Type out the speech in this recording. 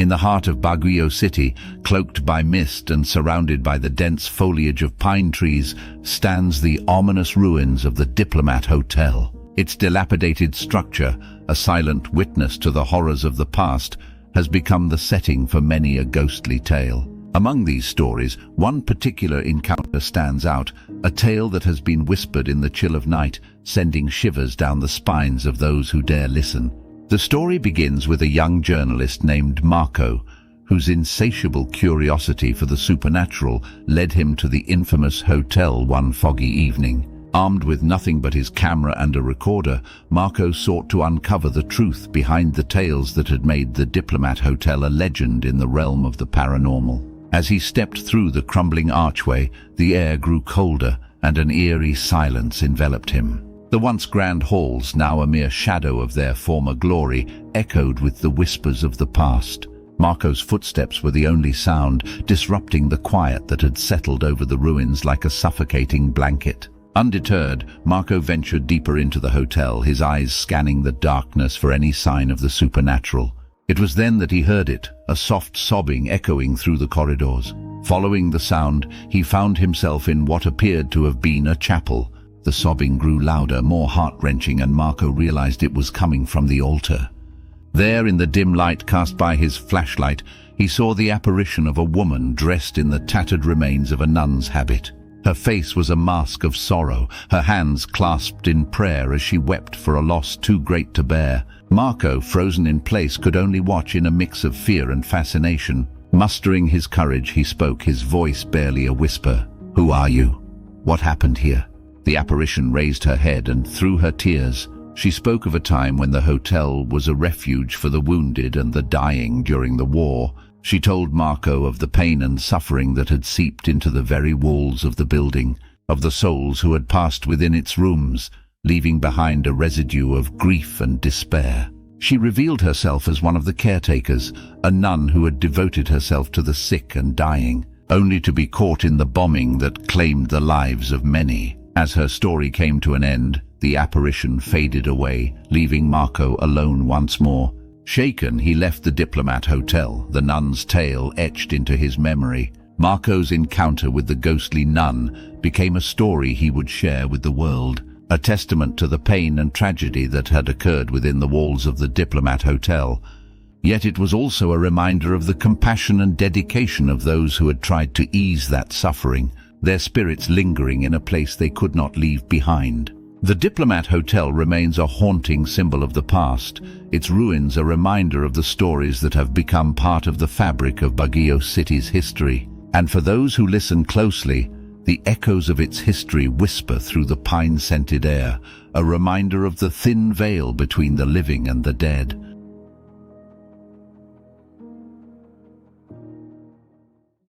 In the heart of Baguio City, cloaked by mist and surrounded by the dense foliage of pine trees, stands the ominous ruins of the Diplomat Hotel. Its dilapidated structure, a silent witness to the horrors of the past, has become the setting for many a ghostly tale. Among these stories, one particular encounter stands out, a tale that has been whispered in the chill of night, sending shivers down the spines of those who dare listen. The story begins with a young journalist named Marco, whose insatiable curiosity for the supernatural led him to the infamous hotel one foggy evening. Armed with nothing but his camera and a recorder, Marco sought to uncover the truth behind the tales that had made the Diplomat Hotel a legend in the realm of the paranormal. As he stepped through the crumbling archway, the air grew colder and an eerie silence enveloped him. The once grand halls, now a mere shadow of their former glory, echoed with the whispers of the past. Marco's footsteps were the only sound, disrupting the quiet that had settled over the ruins like a suffocating blanket. Undeterred, Marco ventured deeper into the hotel, his eyes scanning the darkness for any sign of the supernatural. It was then that he heard it, a soft sobbing echoing through the corridors. Following the sound, he found himself in what appeared to have been a chapel. The sobbing grew louder, more heart-wrenching, and Marco realized it was coming from the altar. There, in the dim light cast by his flashlight, he saw the apparition of a woman dressed in the tattered remains of a nun's habit. Her face was a mask of sorrow, her hands clasped in prayer as she wept for a loss too great to bear. Marco, frozen in place, could only watch in a mix of fear and fascination. Mustering his courage, he spoke, his voice barely a whisper. "Who are you? What happened here?" The apparition raised her head, and through her tears, she spoke of a time when the hotel was a refuge for the wounded and the dying during the war. She told Marco of the pain and suffering that had seeped into the very walls of the building, of the souls who had passed within its rooms, leaving behind a residue of grief and despair. She revealed herself as one of the caretakers, a nun who had devoted herself to the sick and dying, only to be caught in the bombing that claimed the lives of many. As her story came to an end, the apparition faded away, leaving Marco alone once more. Shaken, he left the Diplomat Hotel, the nun's tale etched into his memory. Marco's encounter with the ghostly nun became a story he would share with the world, a testament to the pain and tragedy that had occurred within the walls of the Diplomat Hotel. Yet it was also a reminder of the compassion and dedication of those who had tried to ease that suffering, their spirits lingering in a place they could not leave behind. The Diplomat Hotel remains a haunting symbol of the past, its ruins a reminder of the stories that have become part of the fabric of Baguio City's history. And for those who listen closely, the echoes of its history whisper through the pine-scented air, a reminder of the thin veil between the living and the dead.